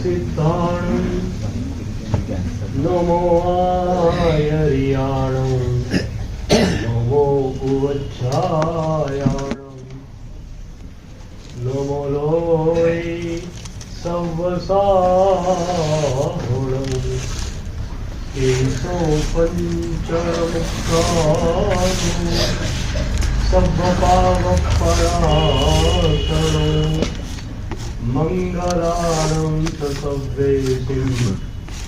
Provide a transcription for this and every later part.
सिद्धाणं नमो आयर्याणं नमो उवच्छायाणं नमो लोय सवसाहुणं केशो पञ्चमुखानु सब्बपावपराशरणं मंगलानं च सव्वेसिं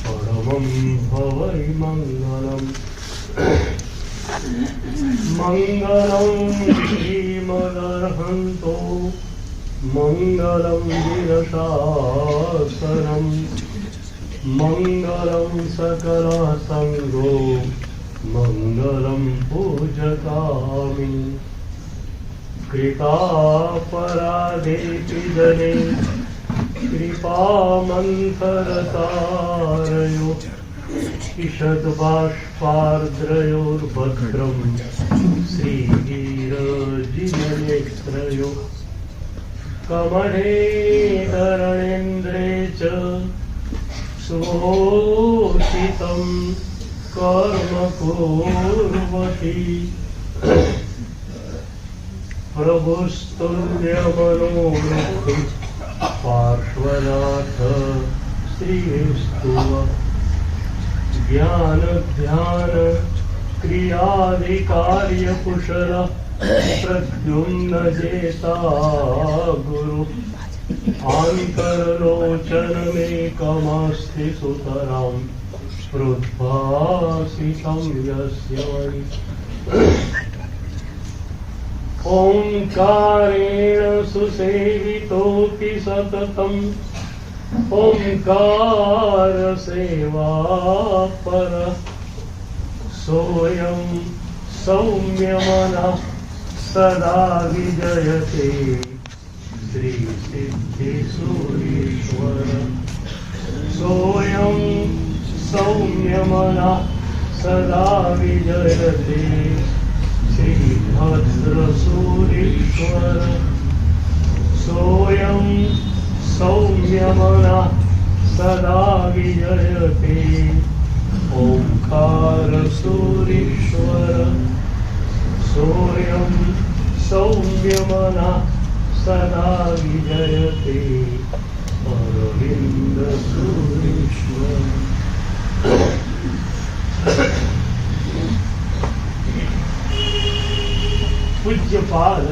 परमं भवै मंगलम् मंगलं श्रीमदर्हन्तो मंगलं दिनशासनं मंगलं सकलसंगो मंगलं पूजकामि कृपापराधेऽपि जने कृपामन्थरतारयो ईषद्बाष्पार्द्रयोर्भद्रं श्रीवीरजिननेत्रयो कमले धरणेन्द्रे च सुभोषितं कर्म कुर्वति प्रभुस्तुल्यमनोरुक्ति पार्श्वनाथ श्रीस्तुव ज्ञान ध्यान क्रियादिकार्य कुशल प्रद्युम्न जेता गुरु आन्तरलोचनमेकमस्ति सुतरां प्रोद्भासितं यस्य वै ओंकारेण सुसेवितोऽपि सततम् ओंकार सेवा पर सोऽयं सौम्यमनः सदा विजयते श्री सिद्धेश्वरेश्वर सोऽयं सौम्यमनः सदा विजयते श्री भद्रसूरीश्वर सोऽयं सौम्यमनः सदा विजयते ओंकारसूरीश्वर सोऽयं सौम्यमनः सदा विजयते अरविन्दसूरीश्वर पूज्यपाद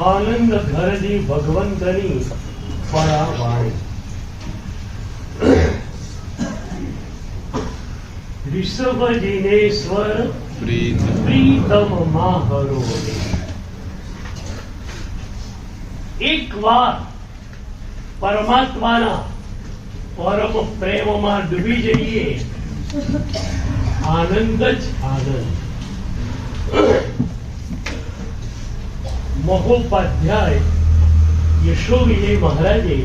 आनंद घरजी भगवंतनी परावाणी ऋषभ जिनेश्वर प्रीतम माहरो एक વાર પરમાત્માના પરમ પ્રેમમાં ડૂબી જઈએ આનંદ જ આનંદ મહોપાધ્યાય યશોવિજય મહારાજે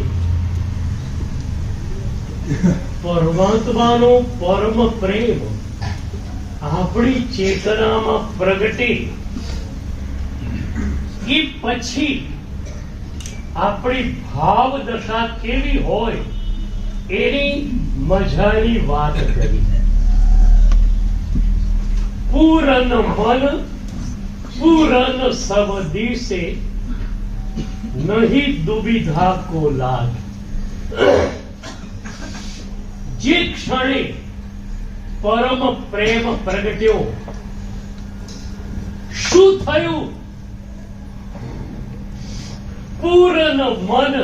પરમાત્માનો પરમ પ્રેમ આપણી ચેતનામાં પ્રગટે એ પછી આપણી ભાવ દશા કેવી હોય એની મજાની વાત કરી પૂરન મન पूरन सब दिसे नहीं दुविधा को लाग जे क्षणे परम प्रेम प्रगट्यो शू थयु पूरन मन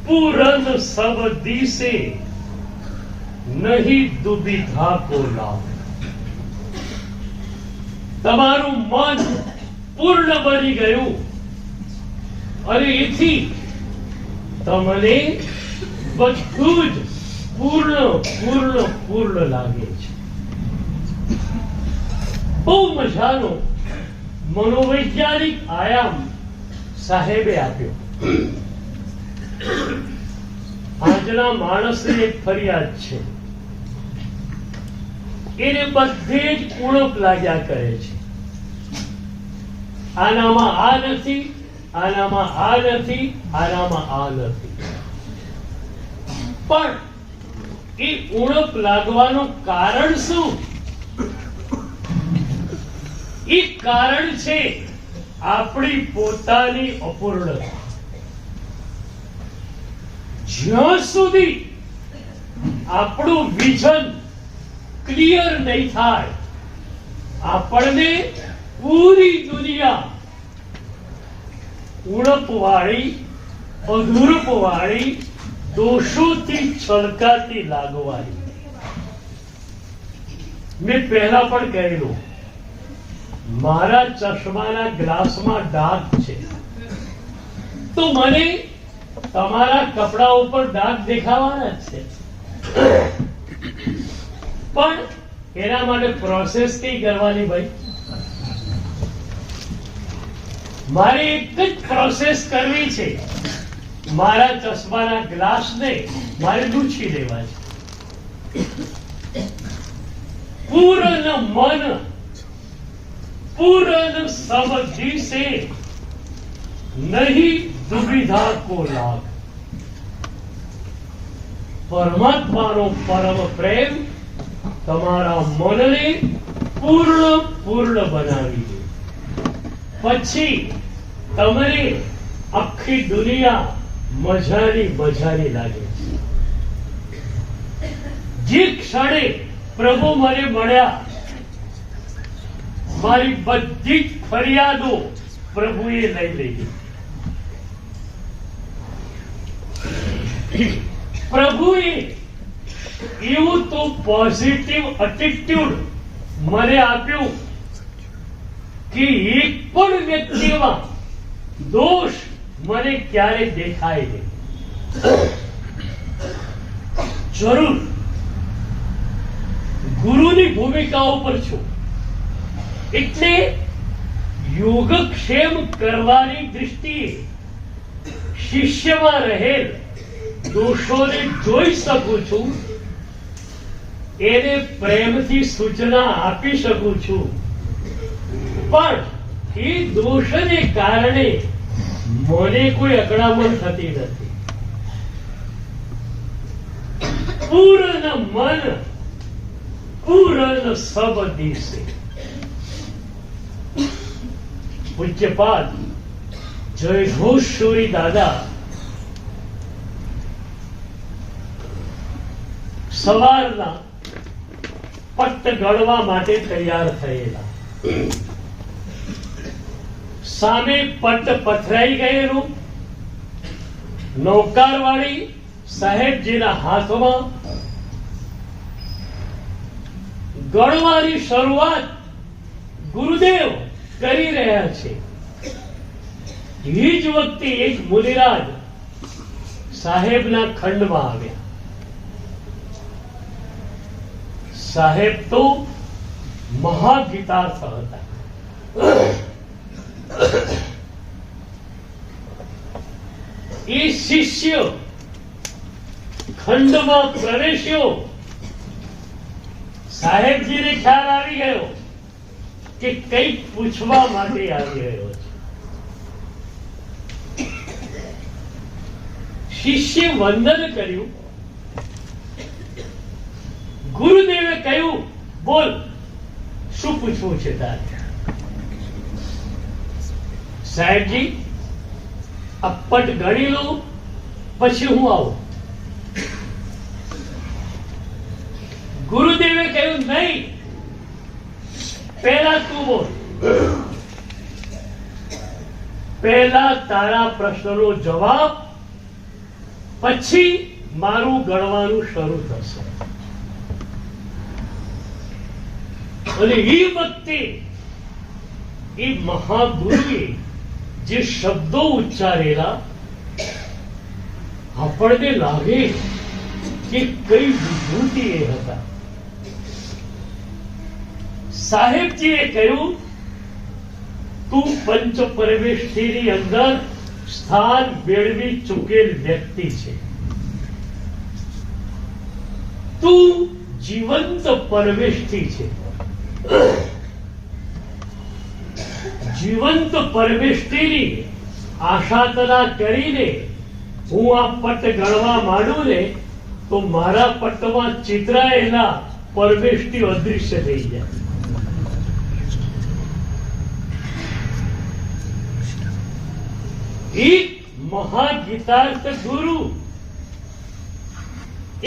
पूरन सब दिसे नहीं दुविधा को लाग તમારું મન પૂર્ણ બની ગયું અને એથી તમને બધું જ પૂર્ણ પૂર્ણ પૂર્ણ લાગે છે બહુ મજાનો મનોવૈજ્ઞાનિક આયામ સાહેબે આપ્યો આજના માણસને એક ફરિયાદ છે એને બધે જ ઉણપ લાગ્યા કરે છે આનામાં આ નથી, આનામાં આ નથી, આનામાં આ નથી. પણ એ ઉણપ લાગવાનું કારણ શું? એ કારણ છે આપણી પોતાની અપૂર્ણતા. જ્યાં સુધી આપણું વિઝન ક્લિયર નહીં થાય, આપણને પૂરી દુનિયા ઉણપવાળી, અધૂરપવાળી, દોષોથી છલકાતી લાગવાની. મેં પહેલા પણ કહેલું, મારા ચશ્માના ગ્લાસમાં ડાઘ છે તો મને તમારા કપડા ઉપર ડાઘ દેખાવાના જ છે. પણ એના માટે પ્રોસેસ કઈ કરવાની ભાઈ? મારે એક જ પ્રોસેસ કરવી છે. મારા ચશ્માના ગ્લાસને મારે લૂછી દેવા છે. પૂર્ણ મન पूर्ण समझी से नहीं दुविधा को लाग. परमात्माનો પરમ પ્રેમ તમારા મનને પૂર્ણ બનાવી દે. પછી તમને આખી દુનિયા મજાની લાગે છે. જે ક્ષણે પ્રભુ મને મળ્યા, મારી બધી જ ફરિયાદો પ્રભુએ લઈ લીધી. પ્રભુએ એવું તો પોઝિટિવ એટીટ્યુડ મને આપ્યું કે એક પણ વ્યક્તિમાં દોષ મને ક્યારે દેખાય નહીં. જરૂર ગુરુની ભૂમિકા ઉપર છું એટલે યોગક્ષેમ કરવાની દૃષ્ટિએ શિષ્યમાં રહેલ દોષોને જોઈ શકું છું, એને પ્રેમથી સૂચના આપી શકું છું. પણ એ દોષને કારણે મને કોઈ અકળામણ થતી નથી. પૂર્ણ મન પૂર્ણ સબ દિશે. પૂજ્યપાદ જય ઘોષુરી દાદા સવારના પટ્ટ ગળવા માટે તૈયાર થયેલા. સામે પટ્ટ પથરાઈ ગયેલું, નૌકારવાળી સાહેબજીના હાથમાં ગળવાની શરૂઆત ગુરુદેવ કરી રહ્યા છે. એ જ વખતે એક મુનિરાજ સાહેબના ખંડમાં આવ્યા. સાહેબ તો મહાગીતાર્થ હતા. એ શિષ્ય ખંડમાં પ્રવેશ્યો. સાહેબજીને ખ્યાલ આવી ગયો કે કંઈક પૂછવા માટે આવી રહ્યો છે. શિષ્ય વંદન કર્યું. ગુરુદેવે કહ્યું, બોલ શું પૂછવું છે તારે? સાહેબજી આ પટ ગણી લો પછી હું આવું. ગુરુદેવે કહ્યું, નહીં, પહેલા તું બોલ. પહેલા તારા પ્રશ્નનો જવાબ, પછી મારું ગણવાનું શરૂ થશે. અને એ વખતે એ મહાગુરુએ જે શબ્દો ઉચ્ચારેલા, આપણને લાગે કે કઈ વિભૂતિ એ હતા. સાહેબજીએ કહ્યું, તું પંચ પરમેષ્ઠીની અંદર સ્થાન મેળવી ચૂકેલ વ્યક્તિ છે. તું જીવંત પરમેષ્ઠી છે. જીવંત પરમેષ્ઠીની આશાતના કરીને હું આ પટ ગણવા માંડું ને તો મારા પટ્ટમાં ચિતરાયેલા પરમેશથી અદૃશ્ય થઈ જાય. એક મહાગીતાર્થ ગુરુ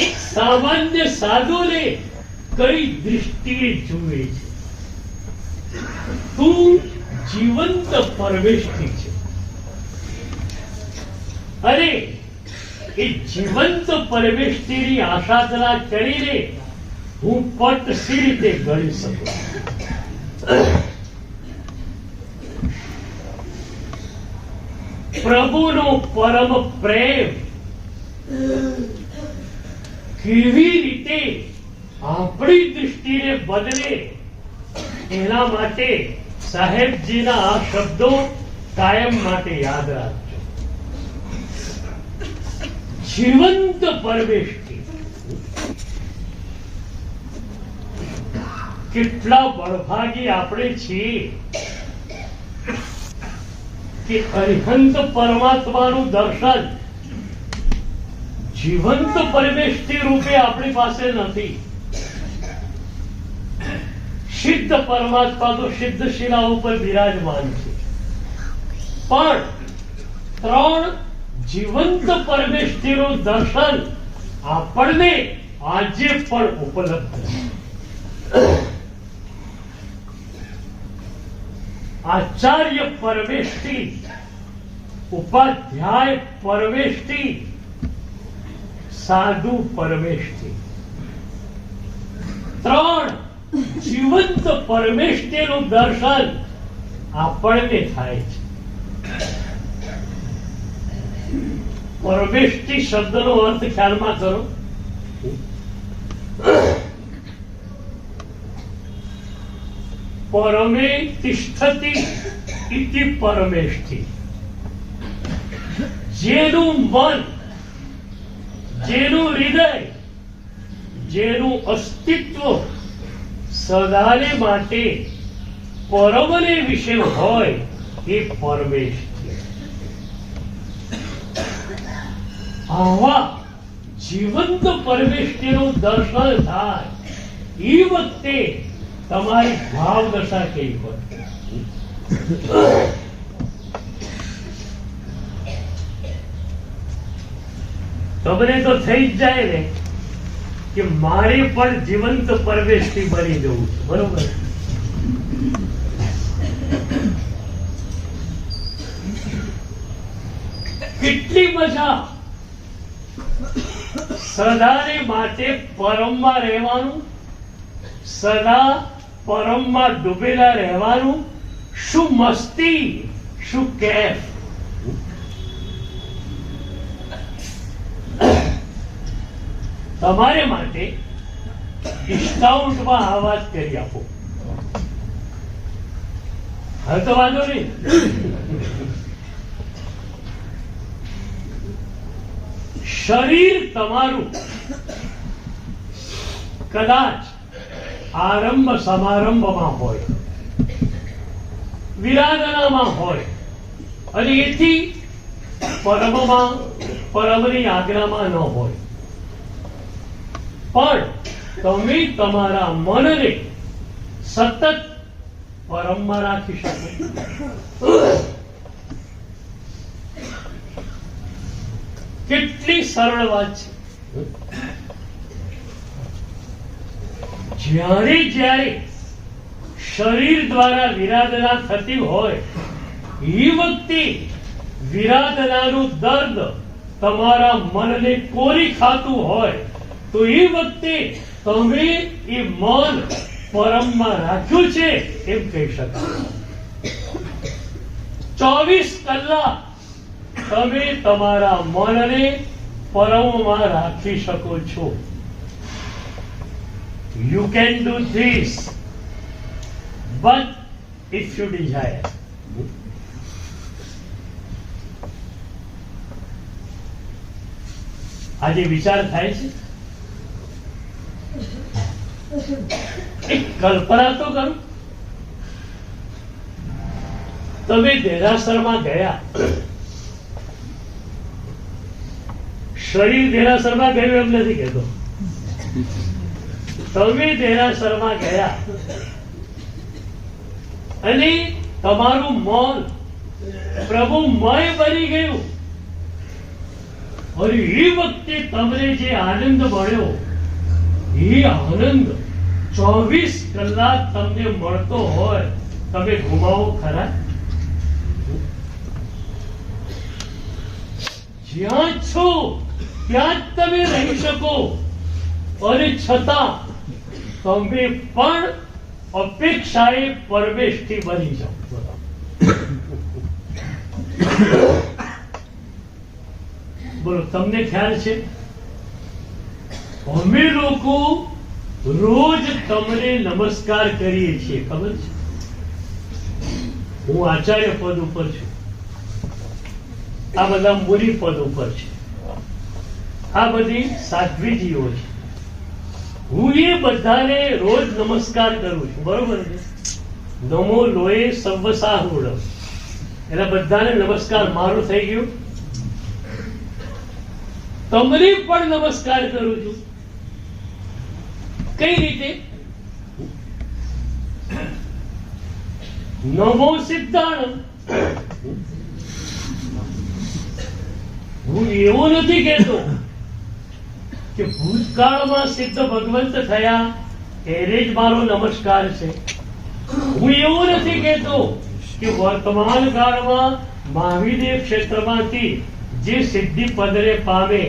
એક સામાન્ય સાધુને કઈ દૃષ્ટિએ જુએ છે? તું જીવંત પરમેશથી છે અને એ જીવંત પરમેશની આરાધના કરીને હું પટ સી રીતે ગણી શકું? પ્રભુનો પરમ પ્રેમ કેવી રીતે આપણી દૃષ્ટિને બદલે એના માટે સાહેબજીના આ શબ્દો કાયમ માટે યાદ રાખજો. જીવંત પરમેશથી કેટલા બળભાગી આપણે છીએ કે અરિહંત પરમાત્માનું દર્શન જીવંત પરમેશથી રૂપે આપણી પાસે નથી. સિદ્ધ પરમાત્મા તો સિદ્ધ શિલા ઉપર બિરાજમાન છે, પણ ત્રણ જીવંત પરમેશનું દર્શન આપણને આજે પણ ઉપલબ્ધ છે. આચાર્ય પરમેશથી, ઉપાધ્યાય પરમેશથી, સાધુ પરમેશથી, ત્રણ જીવંત પરમેશનું દર્શન આપણને થાય છે. પરમેશથી શબ્દનો અર્થ ખ્યાલમાં કરો. પરમે તિષ્ઠતિ ઇતિ પરમેષ્ઠિ. જેનું મન, જેનું હૃદય, જેનું અસ્તિત્વ સદાને માટે પરમને વિશે હોય એ પરમેશ છે. આવા જીવંત પરમેશનું દર્શન થાય એ વખતે તમારી ભાવ દશા કેવી હોય? તમને તો થઈ જ જાય ને કે મારે પણ જીવંત પરમેશથી બની જવું છે, બરોબર? કેટલી મજા સદાને માટે પરમમાં રહેવાનું, સદા પરમમાં ડૂબેલા રહેવાનું. શું મસ્તી, શું કેફ! તમારે માટે ડિસ્કાઉન્ટમાં આ વાત કરી આપો. હવે તો વાંધો નહીં. શરીર તમારું કદાચ આરંભ સમારંભમાં હોય, વિરાધનામાં હોય, અને એથી પરમમાં, પરમની આજ્ઞામાં ન હોય, પણ તમે તમારા મનને સતત પરમમાં રાખી શકો. કેટલી સરળ વાત છે. જ્યારે જ્યારે શરીર દ્વારા વિરાધના થતી હોય એ વખતે વિરાધનાનું દર્દ તમારા મનને કોરી ખાતું હોય તો એ વખતે તમે એ મન પરમમાં રાખ્યું છે એમ કહી શકાય. 24 કલાક તમે તમારા મનને પરમમાં રાખી શકો છો. You can do this, but if you desire. આજે વિચાર થાય છે, એક કલ્પના તો કરો. તમે દેરાસરમાં ગયા, શરીર દેરાસરમાં ગયું એમ નથી કહેતો, તમે દેરાસરમાં ગયા અને તમારું મન પ્રભુમય બની ગયું, અને એ વખતે તમને જે આનંદ મળ્યો એ આનંદ 24 કલાક તમને મળતો હોય, તમે ગુમાવો ખરા? જ્યાં છો ત્યાં જ તમે રહી શકો, અને છતાં તમે પણ અપેક્ષાએ પરમેષ્ઠી બની જાઓ. બોલો, તમને ખ્યાલ છે? અમે લોકો રોજ તમને નમસ્કાર કરીએ છીએ, ખબર છે? હું આચાર્ય પદ ઉપર છું, આ બધા મુનિ પદ ઉપર છે, આ બધી સાધ્વીજીઓ છે. હું એ બધાને રોજ નમસ્કાર કરું છું, બરોબર છે? નમો લોએ સર્વસાહુડ, એટલે બધાને નમસ્કાર મારો થઈ ગયો. તમને પણ નમસ્કાર કરું છું. કઈ રીતે? નમો સિદ્ધાણમ. હું એવું નથી કહેતો કે ભૂતકાળમાં સિદ્ધ ભગવંત થયા એને જ મારો નમસ્કાર છે. હું એવું નથી કહેતો કે વર્તમાન કાળમાં મહાવીર ક્ષેત્રમાંથી જે સિદ્ધિ પદને પામે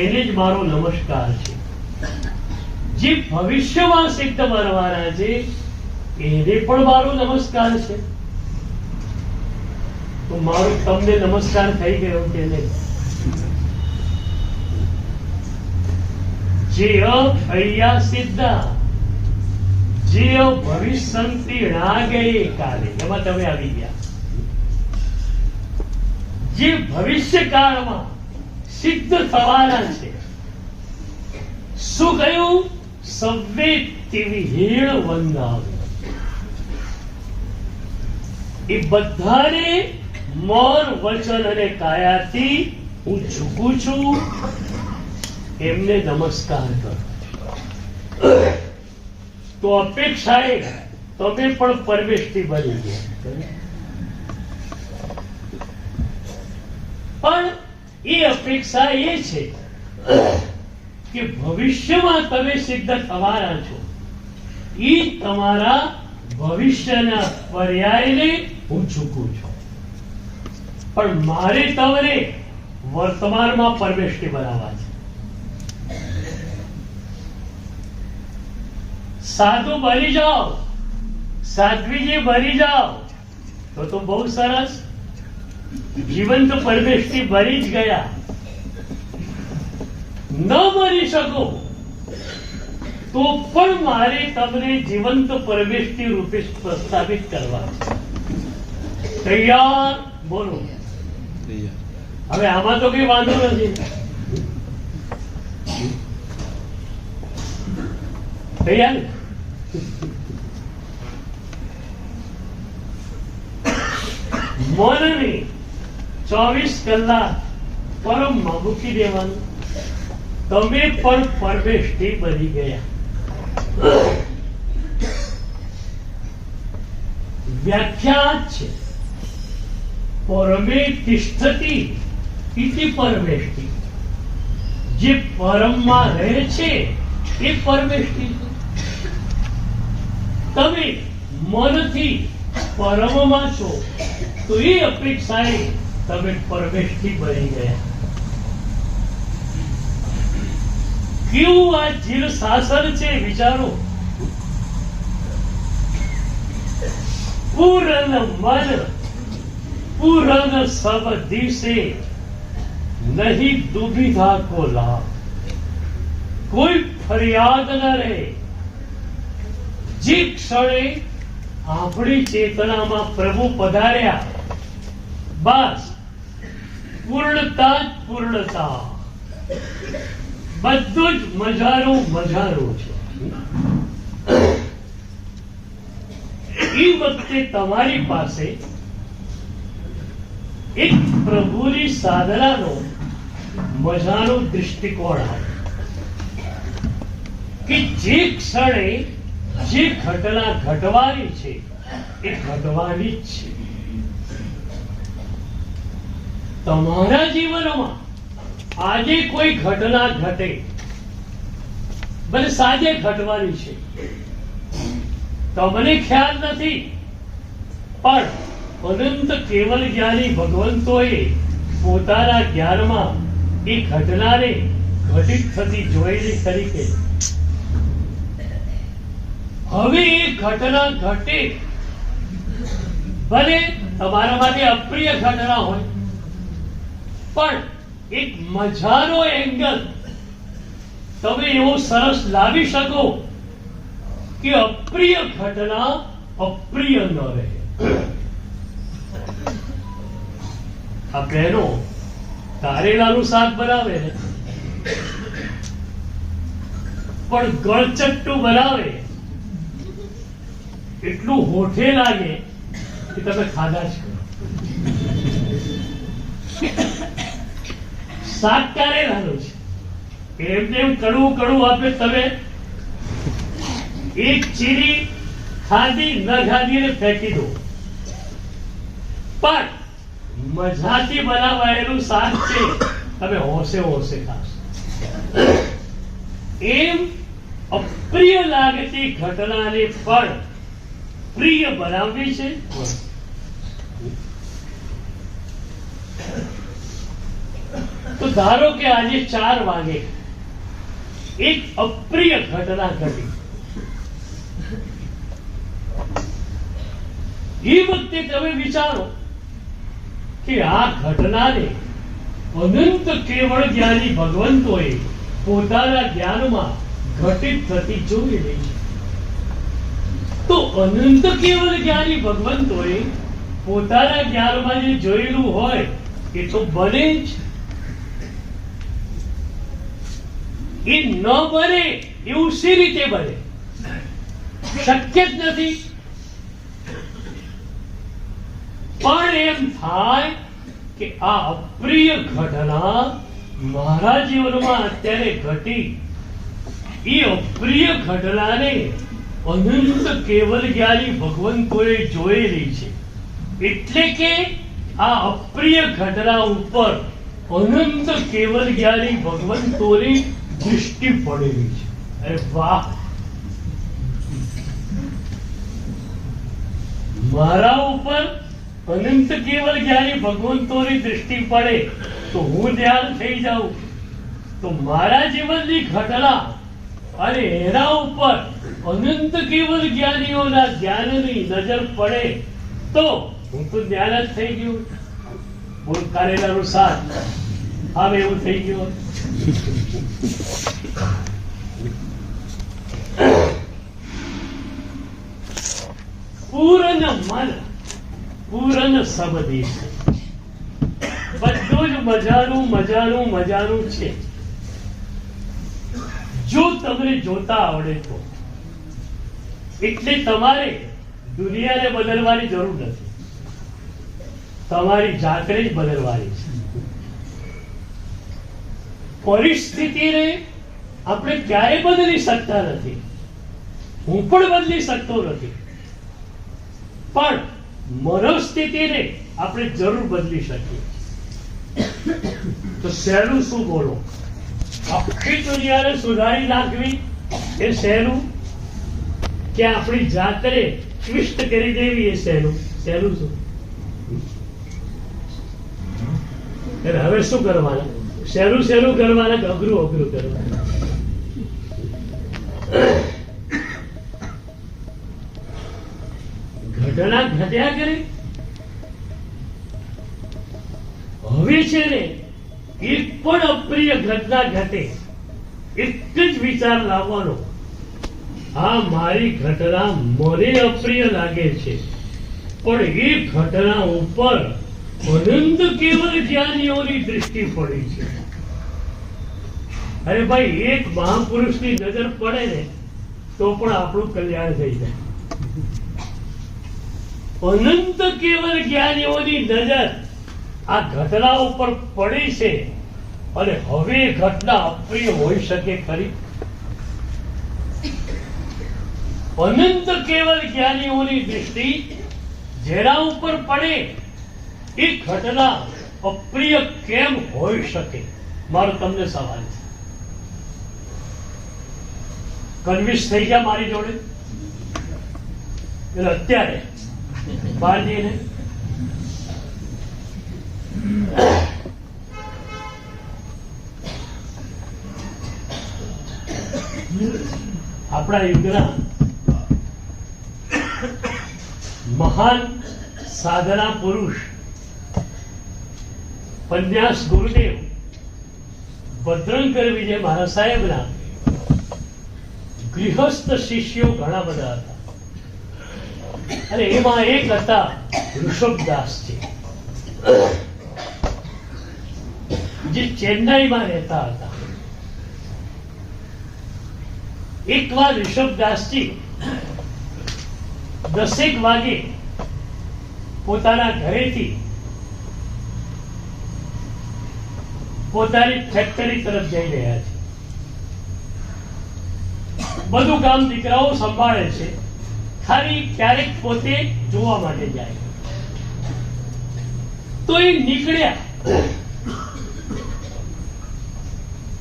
એને જ મારો નમસ્કાર છે. જે ભવિષ્યમાં સિદ્ધ બનવાના છે એને પણ મારો નમસ્કાર છે. તો મારો તમને નમસ્કાર થઈ ગયો કે નહીં? જે થયા સિદ્ધા, જે ભવિષ્યંતિ રાગે કાલે, એમાં તમે આવી ગયા. જે ભવિષ્ય કાળમાં સિદ્ધ થવાના છે. શું કહ્યું? સવ્વેતિ વિહીણ વંદાવે. એ બધાને મન, વચન અને કાયાથી હું ઝૂકું છું, એમને નમસ્કાર કરો. તો અપેક્ષાએ તમે પણ પરમેષ્ઠી બની ગયા. પણ એ અપેક્ષા એ છે કે ભવિષ્યમાં તમે સિદ્ધ થવાના છો, એ તમારા ભવિષ્યના પર્યાયને હું ચૂકું છું. પણ મારે તમને વર્તમાનમાં પરમેષ્ઠી બનાવવા છે. સાધુ બની જાઓ, સાધ્વીજી બની જાઓ તો બહુ સરસ. જીવન તો પરમેષ્ઠી બની જ ગયા. ન બની શકો તો પણ મારે તમને જીવંત પરમેષ્ઠી રૂપે પ્રસ્થાપિત કરવા. તૈયાર? બોલો. હવે આમાં તો કઈ વાંધો નથી. તૈયાર? મનને 24 કલાક પરમમાં મૂકી દેવાનું. તમે પણ પરમેષ્ઠી બની ગયા. વ્યાખ્યા છે પરમે તિષ્ઠતિ ઇતિ પરમેષ્ઠી. જે પરમમાં રહે છે એ પરમેષ્ઠી છે. તમે મનથી પરમમાં છો તો એ અપેક્ષાએ તમે પરમેષ્ઠી બની ગયા. કેવું આ જીવ શાસન છે વિચારો. પૂરન મન પૂરન સબ દિશે નહીં દુવિધા કો લાભ. કોઈ ફરિયાદ ન રહે. જે ક્ષણે આપણી ચેતનામાં પ્રભુ પધાર્યા, બસ પૂર્ણતા જ પૂર્ણતા. બધું જ મજારો મજારો છે. એ વખતે તમારી પાસે એક પ્રભુની સાધનાનો મજાનો દૃષ્ટિકોણ આવે કે જે ક્ષણે જે ઘટના ઘટવાની છે એ ઘટવાની જ છે. તમારા જીવનમાં આજે કોઈ ઘટના ઘટે, ભલે સાંજે ઘટવાની છે, તમને ખ્યાલ નથી, પણ અનંત કેવલ જ્ઞાની ભગવંતોએ પોતાના જ્ઞાનમાં એ ઘટનાને ઘટિત થતી જોયેલી તરીકે. હવે એ ઘટના ઘટે, ભલે તમારા માટે અપ્રિય ઘટના હોય, પણ એક મજાનો એંગલ તમે એવો સરસ લાવી શકો કે અપ્રિય ઘટના અપ્રિય ન રહે. આ બહેનો કારેલાનું શાક બનાવે ને, પણ ગળચટ્ટું બનાવે એટલું હોઠે લાગે કે તમે ખાધા જ કરો. શાક કારેલાનું છે, એમને એમ કડવું કડવું આપે, તમે એક ચીરી ખાધી ન ખાધી ને ફેંકી દો, પણ મજાથી બનાવાયેલું શાક છે, તમે હોશે હોશે ખાશો. એમ અપ્રિય લાગતી ઘટનાને પણ પ્રિય બનાવવી છે. તો ધારો કે આજે 4 વાગે એક અપ્રિય ઘટના ઘટી, એ વખતે તમે વિચારો કે આ ઘટનાને અનંત કેવળ જ્ઞાની ભગવંતોએ પોતાના જ્ઞાનમાં ઘટિત થતી જોઈ રહી છે. તો અનંત કેવળ જ્ઞાની ભગવંતોએ પોતાના જ્ઞાનમાં જે જોયેલું હોય એ તો બને જ. એ ન બને એવું સી રીતે બને? શક્ય જ નથી. પણ એમ થાય કે આ અપ્રિય ઘટના મારા જીવનમાં અત્યારે ઘટી, એ અપ્રિય ઘટનાને અનંત કેવલ જ્ઞાની ભગવંતોએ જોયેલી છે, એટલે કે આ અપ્રિય ઘટના ઉપર અનંત કેવલ જ્ઞાની ભગવંતોની દૃષ્ટિ પડેલી છે. અરે વાહ! મારા ઉપર અનંત કેવલ જ્ઞાની ભગવંતોની દૃષ્ટિ પડે તો હું ધ્યાન થઈ જાઉં, તો મારા જીવનની ઘટના અને એના ઉપર અનંત કેવલ જ્ઞાનીઓના જ્ઞાનની નજર પડે તો હું તો ધ્યાન જ થઈ ગયું. બોલ કારેલાનું શાક, આમ એવું થઈ ગયું. પૂર્ણ મન પૂર્ણ સબદી, બધું જ મજાનું મજાનું મજાનું છે, જો તમને જોતા આવડે તો. એટલે તમારે દુનિયાને બદલવાની જરૂર નથી, તમારી જાતને જ બદલવાની છે. પરિસ્થિતિને આપણે ક્યારે બદલી શકતા નથી, હું પણ બદલી શકતો નથી, પણ મનોસ્થિતિને આપણે જરૂર બદલી શકીએ. તો સહેલું શું બોલો? આખી દુનિયાને સુધારી નાખવી એ સહેલું, કે આપણી જાતને ટ્વિસ્ટ કરી દેવી એ સહેલું? સહેલું શું? હવે શું કરવાના? સહેલું સહેલું કરવાના કે અઘરું અઘરું કરવાના? ઘટના ઘટ્યા કરે. હવે છે ને, એક પણ અપ્રિય ઘટના ઘટે, એક જ વિચાર લાવવાનો, આ મારી ઘટના મને અપ્રિય લાગે છે, પણ એ ઘટના ઉપર અનંત કેવલ જ્ઞાનીઓની દૃષ્ટિ પડી છે. અરે ભાઈ, એક મહાપુરુષની નજર પડે ને તો પણ આપણું કલ્યાણ થઈ જાય. અનંત કેવલ જ્ઞાનીઓની નજર આ ઘટના ઉપર પડી છે, અને હવે એ ઘટના અપ્રિય હોઈ શકે ખરી? અનંત કેવલ જ્ઞાનીઓની દૃષ્ટિ જેના ઉપર પડે એ ઘટના અપ્રિય કેમ હોઈ શકે? મારો તમને સવાલ છે. કન્વિન્સ થઈ ગયા મારી જોડે? એટલે અત્યારે બહાર જઈને આપણા યુગના મહાન સાધના પુરુષ પન્યાસ ગુરુદેવ ભદ્રંકર વિજય મહારાજ સાહેબના ગૃહસ્થ શિષ્યો ઘણા બધા હતા અને એમાં એક હતા ઋષભદાસજી, જે ચેન્નાઈમાં રહેતા હતા. એકવાર ઋષભદાસજી 10 વાગે પોતાના ઘરેથી પોતાની ફેક્ટરી તરફ જઈ રહ્યા છે. બધું કામ દીકરાઓ સંભાળે છે, ખાલી ક્યારેક પોતે જોવા માટે જાય. તો એ નીકળ્યા.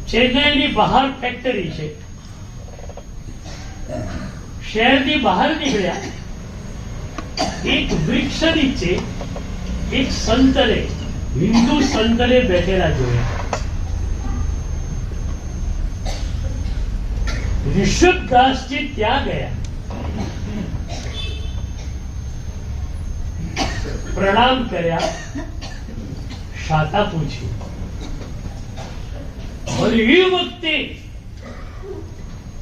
ચેન્નાઈની બહાર ફેક્ટરી છે. શહેરની બહાર નીકળ્યા. એક વૃક્ષ નીચે એક સંતને, હિન્દુ સંતને બેઠેલા જોયા. ઋષભદાસજી ત્યાં ગયા, પ્રણામ કર્યા, શાતા પૂછ્યું. और ये वक्ते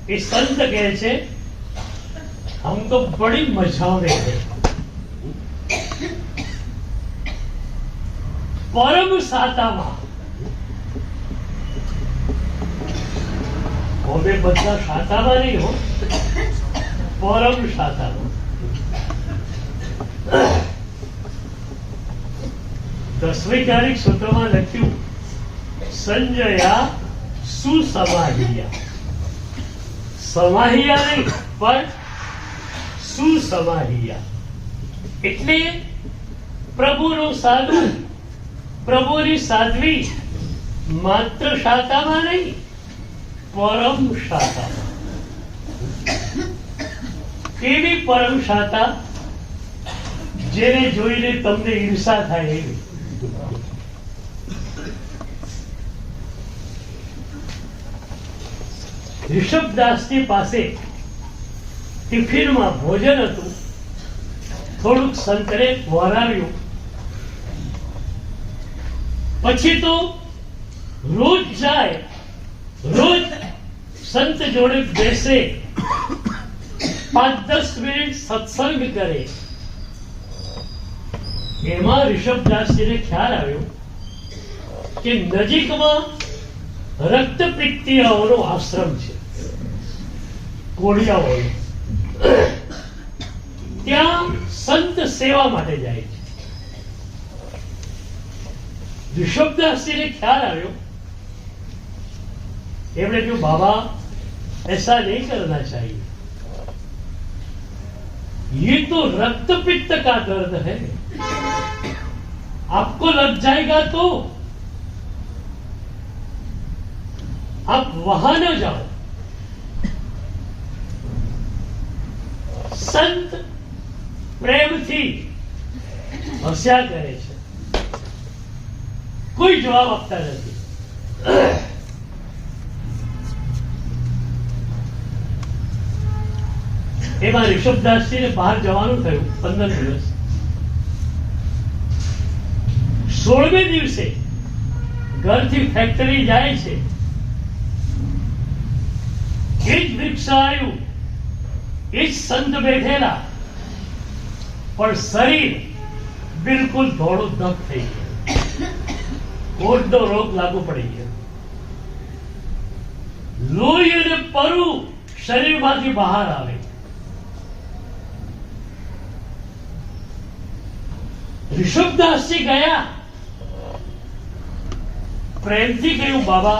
ये संत कहते हैं हम तो बड़ी मजा में हैं, परम सातामा હવે બધા સાતામાં નહીં હો, પરમ સાતામાં. 10મી તારીખ સૂત્રમાં લખ્યું સંજયા સુસમાહિયા. સમાહિયા નહીં પણ સુસમાહિયા. એટલે પ્રભુનો સાધુ, પ્રભુની સાધ્વી માત્ર શાતામાં નહીં, પરમ શાતા. કેવી પરમ શાતા? જેને જોઈને તમને ઈર્ષા થાય એવી. ઋષભદાસની પાસે ટિફિનમાં ભોજન હતું. થોડુંક સંતરે વરાવ્યું. પછી તો રોજ જાય, રોજ સંત જોડે બેસે, 5-10 મિનિટ સત્સંગ કરે. એમાં ઋષભદાસજીને ખ્યાલ આવ્યો કે નજીકમાં રક્તપિત્તીયાઓનો આશ્રમ છે, કોળિયાઓનો. ત્યાં સંત સેવા માટે જાય છે. ऋषभदासजीने ख्याल आयो. एवढे क्यों बाबा ऐसा नहीं करना चाहिए, ये तो रक्त पित्त का दर्द है, आपको लग जाएगा तो आप वहां न जाओ. संत प्रेम थी हस्या करे છે, કોઈ જવાબ આપતા નથી. એમાં ઋષભદાસજીને બહાર જવાનું થયું 15 દિવસ. 16મે દિવસે ઘરથી ફેક્ટરી જાય છે. એ જ વૃક્ષ આવ્યું, એ જ સંત બેઠેલા, પણ શરીર બિલકુલ ધોળું ધક થઈ ગયું. કોઢનો રોગ લાગુ પડી ગયો. લોહી અને પરુ શરીરમાંથી બહાર આવે. ऋषभदासजी गया, प्रेम थी कहूं, बाबा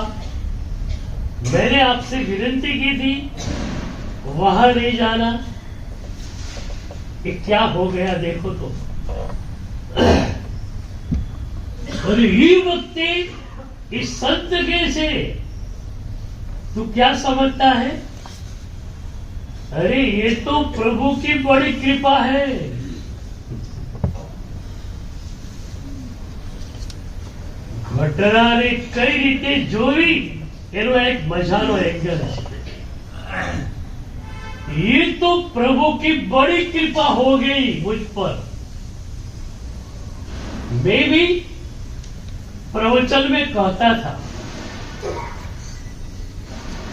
मैंने आपसे विनती की थी वहां नहीं जाना, कि क्या हो गया देखो तो। और ये वक्त इस संत के से तू क्या समझता है? अरे ये तो प्रभु की बड़ी कृपा है। ઘટનાને કઈ રીતે જોવી એનો એક મજાનો એંગલ છે। ये तो प्रभु की बड़ी कृपा हो गई मुझ पर। मैं भी प्रवचन में कहता था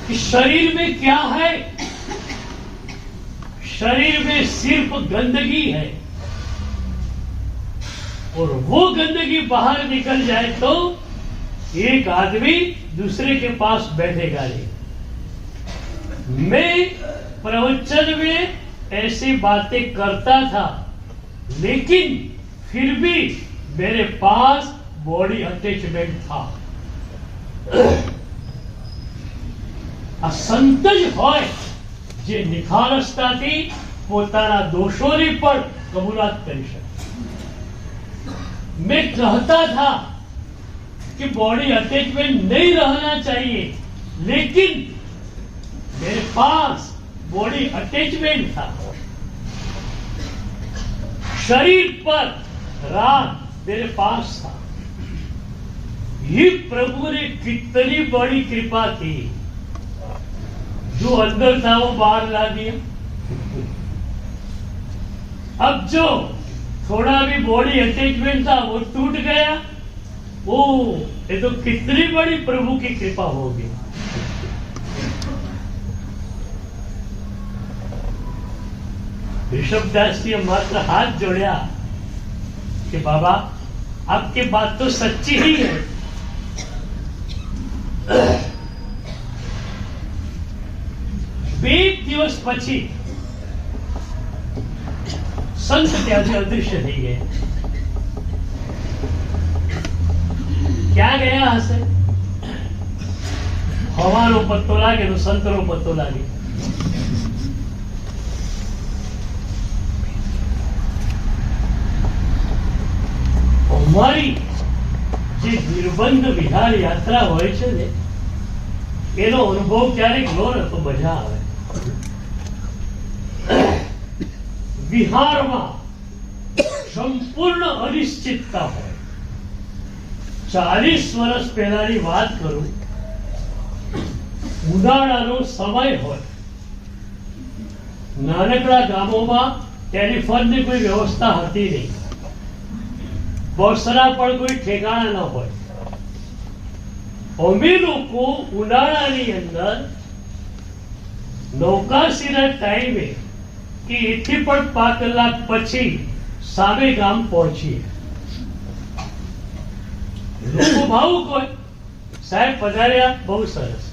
कि शरीर में क्या है? शरीर में सिर्फ गंदगी है, और वो गंदगी बाहर निकल जाए तो एक आदमी दूसरे के पास बैठेगा नहीं। मैं प्रवचन में ऐसी बातें करता था, लेकिन फिर भी मेरे पास बॉडी अटैचमेंट था। आ संत ज होय जे निखालसताथी पोताना दोषोनी पण कबूलात करी शके। मैं कहता था कि बॉडी अटैचमेंट नहीं रहना चाहिए, लेकिन मेरे पास बॉडी अटैचमेंट था। शरीर पर राग मेरे पास था। ये प्रभु ने कितनी बड़ी कृपा की, जो अंदर था वो बाहर ला दिया। अब जो थोड़ा भी बॉडी अटैचमेंट था वो टूट गया। ओ ये तो कितनी बड़ी प्रभु की कृपा होगी। ऋषभदास जी मात्र हाथ जोड़ा कि बाबा आपकी बात तो सच्ची ही है। एक दिवस पछी संत त्यागी अदृश्य થઈ ગયા। क्या गया हसे? हवानो पत्तो लागे तो संतनो पत्तो लागे। हमारी જે નિર્બંધ વિહાર યાત્રા હોય છે ને, એનો અનુભવ ક્યારેક લો ને તો મજા આવે। વિહારમાં સંપૂર્ણ અનિશ્ચિતતા હોય। 40 વર્ષ પહેલાની વાત કરું, ઉનાળાનો સમય હોય। નાનકડા ગામોમાં ટેલિફોનની કોઈ વ્યવસ્થા હતી નહીં, બસના પણ કોઈ ઠેકાણા ન હોય। અમે લોકો ઉનાળાની અંદર નૌકાસીના ટાઈમે कि इतनी पर 5 कलाक पछी सामे गाम पहुंचीए। लोको भावुक होय, साहेब पधार्या, बहुत सरस।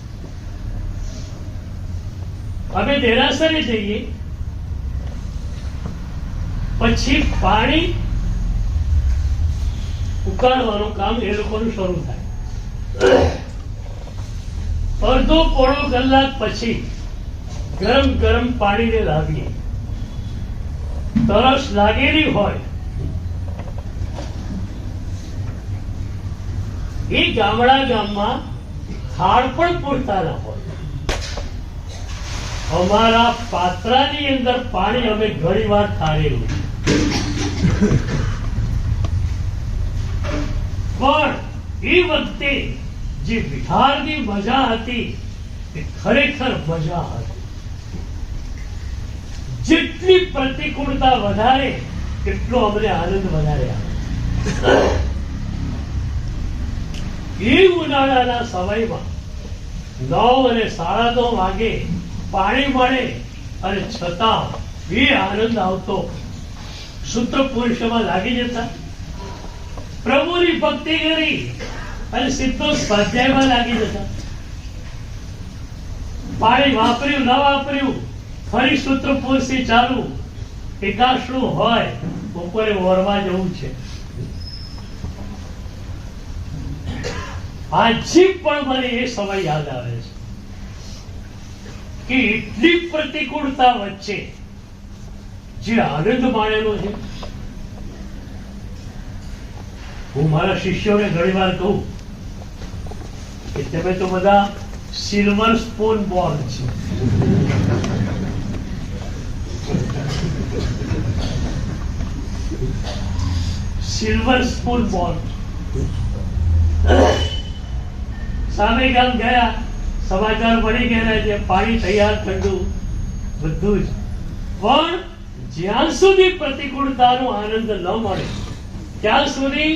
अमे देरासरे जईए, पछी पाणी उकाळवानुं काम ए लोकोनुं शरू थाय। अर्धो पोणो कलाक पछी गरम गरम पाणी ने लावीए। तरस लागेली होय। એ ગામડા ગામમાં થાળ પણ પૂરતા ન હોય। અમારા પાત્રાની અંદર પાણી અમે ઘણીવાર ઠારેલું, પણ એ વખતે જે વિહારની મજા હતી એ ખરેખર મજા હતી। જેટલી પ્રતિકૂળતા વધારે એટલો અમને આનંદ વધારે આવે। એ ઉનાળાના સમયમાં 9 અને 9:30 વાગે પાણી મળે અને છતાં એ આનંદ આવતો। સૂત્રપુરુષમાં લાગી જતા, પ્રભુની ભક્તિ કરી અને સીધો સ્વાધ્યાયમાં લાગી જતા। પાણી વાપર્યું ન વાપર્યું, ફરી સૂત્રપુરુષથી ચાલુ। એકાશનું હોય, બપોરે ઓરવા જવું છે। આજે પણ મને એ સમય યાદ આવે છે કે એટલી પ્રતિકૂળતા વચ્ચે જે આનંદ માણેલો છે. હું મારા શિષ્યોને ઘણી વાર કહું કે તમે તો બધા સિલ્વર સ્પૂન બોર્ન છે. Silver spoon Born. સામે ગામ ગયા, સમાચાર મળી ગયા છે, પાણી તૈયાર, ઠંડુ બધું જ. પણ જ્યાં સુધી પ્રતિકૂળતાનો આનંદ ન મળે ત્યાં સુધી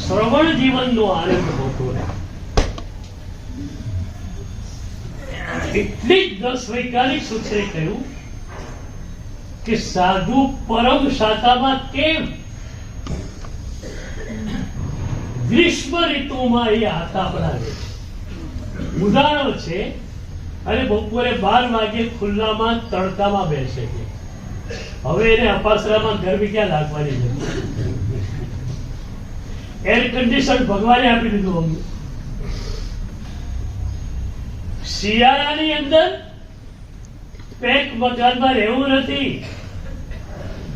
શ્રવણ જીવનનો આનંદ હોતો રહે. એટલે જ 10 વૈજ્ઞાનિક સૂત્રે કહ્યું કે સાધુ પરમ શાતામાં કેમ ગ્રીષ્મ ઋતુમાં એ આતા બનાવે છે. ઉદાહરણો છે. અને બપોરે 12 વાગે ખુલ્લામાં તડકામાં બેસે છે. હવે એને અપાસરામાં ગરમી ક્યાં લાગવાની છે? એર કન્ડિશન ભગવાને આપી દીધું અમને. શિયાળાની અંદર પેક મકાનમાં રહેવું નથી,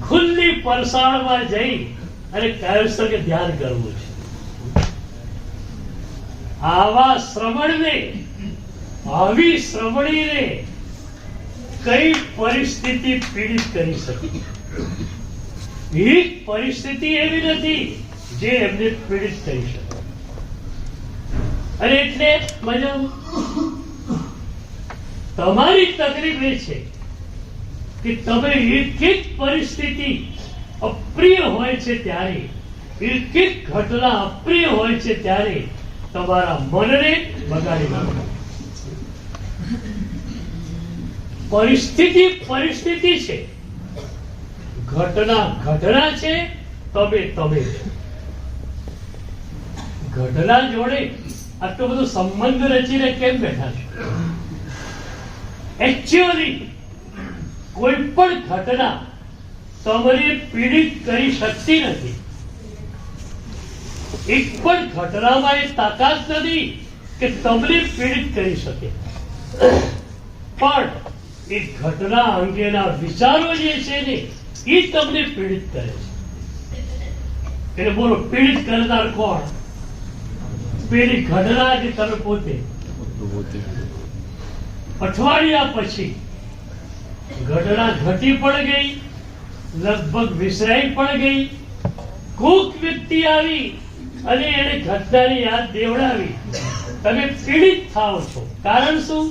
ખુલ્લી પરસાળમાં જઈ અને કાયમસર કે ધ્યાન કરવું છે. આવા શ્રવણને, આવી શ્રવણીને કઈ પરિસ્થિતિ પીડિત કરી શકે? એક પરિસ્થિતિ એવી નથી જે એમને પીડિત કરી શકે. અને એટલે મજા તમારી તકલીફ એ છે કે તમે એક એક પરિસ્થિતિ અપ્રિય હોય છે ત્યારે, એક એક ઘટના અપ્રિય હોય છે ત્યારે તમારા મનને બગાડી નાખો. પરિસ્થિતિ પરિસ્થિતિ છે, ઘટના ઘટના છે, તમે તમે છો. ઘટના જોડે આટલો બધો સંબંધ રચીને કેમ બેઠા છો? એકચ્યુઅલી કોઈ પણ ઘટના તમને પીડિત કરી શકતી નથી. એક પણ ઘટનામાં એ તાકાત નથી કે તમને પીડિત કરી શકે. પણ એ ઘટના અંગેના વિચારો જે છે ને એ તમને પીડિત કરે છે. એટલે બોલો, પીડિત કરનાર કોણ? પેલી ઘટના કે તમે પોતે? અઠવાડિયા પછી ઘટના ઘટી પણ ગઈ, લગભગ વિસરાઈ પણ ગઈ. કોક વ્યક્તિ આવી અને એને ઘટનાની યાદ દેવડાવી, તમે પીડિત થાઓ છો. કારણ શું?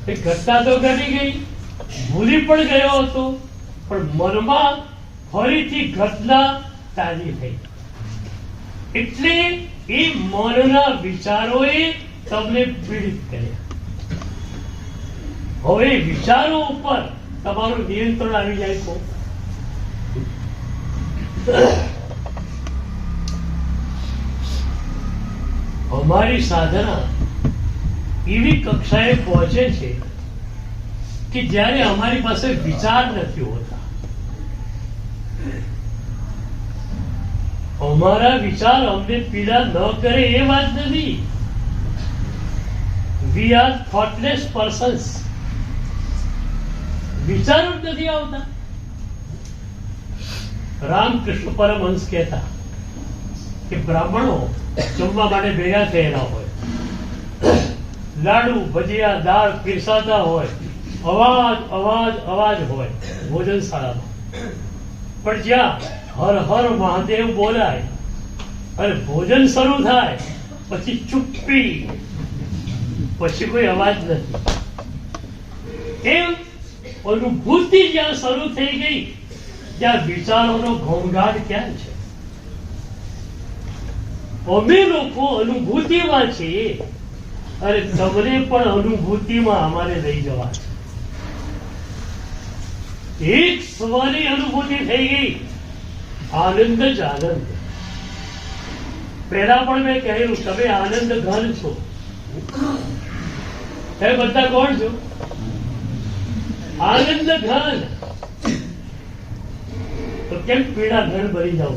એ ઘટના તો ઘટી ગઈ, ભૂલી પણ ગયો હતો, પણ મનમાં ફરીથી ઘટના તાજી થઈ. એટલે એ મનના વિચારોએ તમને પીડિત કર્યા. હવે વિચારો ઉપર તમારું નિયંત્રણ આવી જાય તો અમારી સાધના એવી કક્ષાએ પહોંચે છે કે જ્યારે અમારી પાસે વિચાર નથી હોતા. અમારા વિચાર અમને પીડા ન કરે એ વાત નથી. We are thoughtless persons. વિચારો જ નથી આવતા. રામકૃષ્ણ પરમહંસ કહેતા કે બ્રાહ્મણો જમવા માટે ભેગા થયેલા હોય, લાડુ ભજીયા દાળ પીરસાતા હોય, અવાજ અવાજ અવાજ હોય ભોજનશાળામાં. પણ જ્યાં હર હર મહાદેવ બોલાય અને ભોજન શરૂ થાય પછી ચુપ્પી, પછી કોઈ અવાજ નથી. એમ અનુભૂતિ જ્યાં શરૂ થઈ ગઈ ત્યાં વિચારોનો ઘોંઘાટ ક્યાં છે? અમે લોકો અનુભૂતિમાં છીએ અને તમને પણ અનુભૂતિમાં અમારે લઈ જવા છે. એક સ્વની અનુભૂતિ થઈ ગઈ, આનંદ જ આનંદ. પહેલા પણ મેં કહેલું, તમે આનંદ ઘન છો. એ બધા કોણ છો? આનંદ ઘન. તો કેમ પીડા ઘન ભરી જાવ?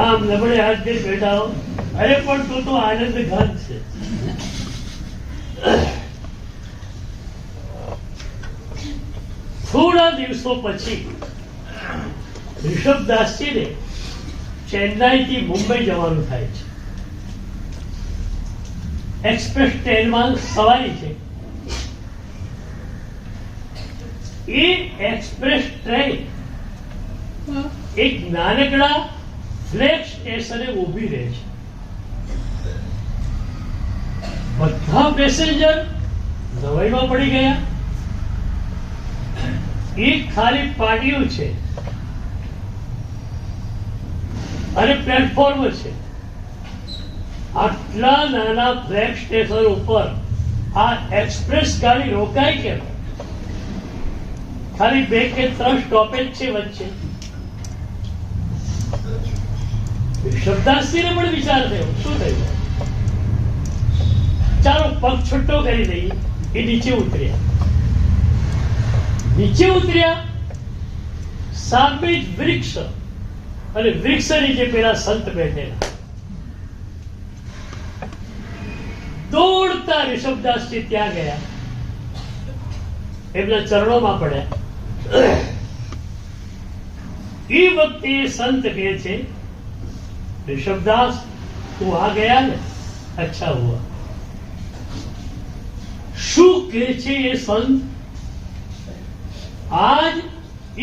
આમ લબડે હાથ થી બેઠા હો, અરે પણ તું તો આનંદ ઘન છે. થોડા દિવસો પછી ઋષભદાસજીને ચેન્નાઈથી મુંબઈ જવાનું થાય છે. એક્સપ્રેસ ટ્રેનમાં સવારી છે. એ એક્સપ્રેસ ટ્રેન એક નાનકડા ફ્લેગ સ્ટેશને ઊભી રહે છે. બધા પેસેન્જર નવાઈમાં પડી ગયા. એક ખાલી પાટિયું છે અને પ્લેટફોર્મ છે. આટલા નાના ફ્લેગ સ્ટેશન ઉપર આ એક્સપ્રેસ ગાડી રોકાય કેમ? ખાલી 2 કે 3 સ્ટોપેજ છે વચ્ચે. ઋષભદાસજીને પણ વિચાર થયો, શું થયું? ચાલો પગ છૂટો કરી દઈએ. એ નીચે ઉતર્યા. સામે જ વૃક્ષ, અને વૃક્ષ નીચે પેલા સંત બેઠેલા. દોડતા ઋષભદાસજી ત્યાં ગયા, એમના ચરણોમાં પડ્યા. એ વખતે સંત કહે છે, ऋषभदास तू आ गया ना, अच्छा हुआ. શું કહે છે ये संत? आज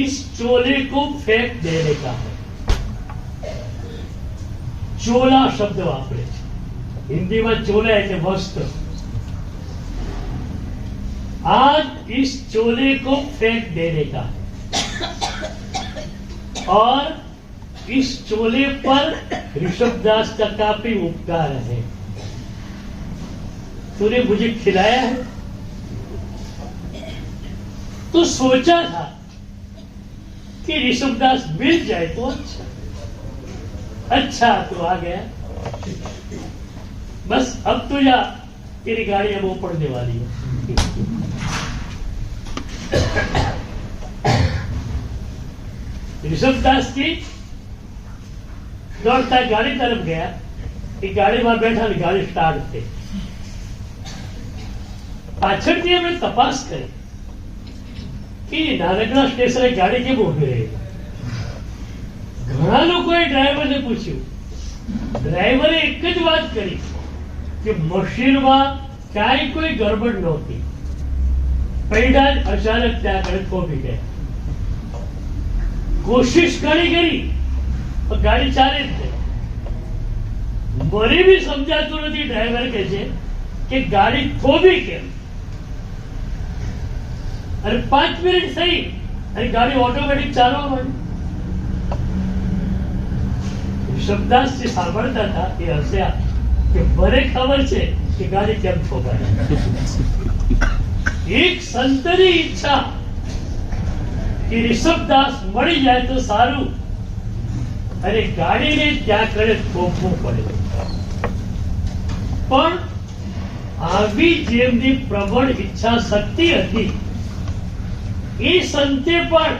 इस चोले को फेंक देने का है. चोला शब्द वापरे છે. हिंदीમાં चोला એટલે वस्त्र. आज इस चोले को फेंक देने का है और इस चोले पर ऋषभदास का काफी उपकार है. तूने मुझे खिलाया है तो सोचा था कि ऋषभदास मिल जाए तो अच्छा. अच्छा तो आ गया. बस अब तो जा, तेरी गाड़ी अब वो पड़ने वाली है. ऋषभदास जी दौड़ता गाड़ी तरफ गया. एक गाड़ी में बैठा, गाड़ी स्टार्ट થઈ. પાછળથી અમે તપાસ કરી કે નાનકડા સ્ટેશને ગાડી કેમ ઉભી રહી. ઘણા લોકોએ ડ્રાઈવરને પૂછ્યું. ડ્રાઈવરે એક જ વાત કરી કે મશીનમાં ક્યાંય કોઈ ગડબડ નહોતી. પૈડા જ અચાનક ત્યાં આગળ થોભી ગયા. કોશિશ ઘણી કરી પણ ગાડી ચાલે જ નહીં. મને બી સમજાતું નથી. ડ્રાઈવર કહે છે કે ગાડી થોભી કેમ? અને 5 મિનિટ થઈ અને ગાડી ઓટોમેટિક ચાલવા માંડી. ઋષભદાસજી સાંભળતા હતા એ હસ્યા કે મને ખબર છે કે ગાડી કેમ થોભાય. એક સંતની ઈચ્છા કે ઋષભદાસ મળી જાય તો સારું, અને ગાડીને ત્યાં કડે થોભવું પડે. પણ આવી જેમની પ્રબળ ઈચ્છા શક્તિ હતી, એ સંતે પણ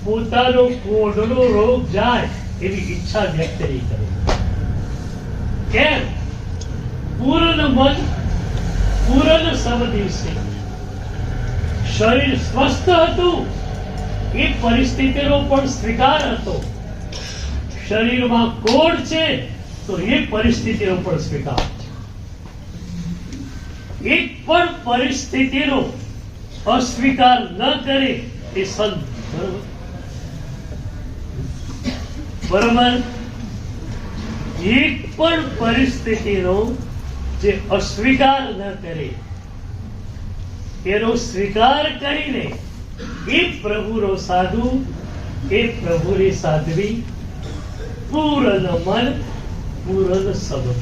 પોતાનો કોઢનો રોગ જાય એવી ઈચ્છા વ્યક્ત નહીં કરી. કેમ? પૂર્ણ મન પૂર્ણ સમદિવસે. શરીર સ્વસ્થ હતું, એ પરિસ્થિતિનો પણ સ્વીકાર હતો. શરીરમાં કોઢ છે તો એ પરિસ્થિતિનો પણ સ્વીકાર છે. એક પણ પરિસ્થિતિનો अस्वीकार न करे ये संत. बराबर? एक पण परिस्थितिनो जे अस्वीकार न करे एनो स्वीकार करीने ए प्रभुनो साधु, ए प्रभुनी साध्वी, पूर्ण मन पूर्ण समझ.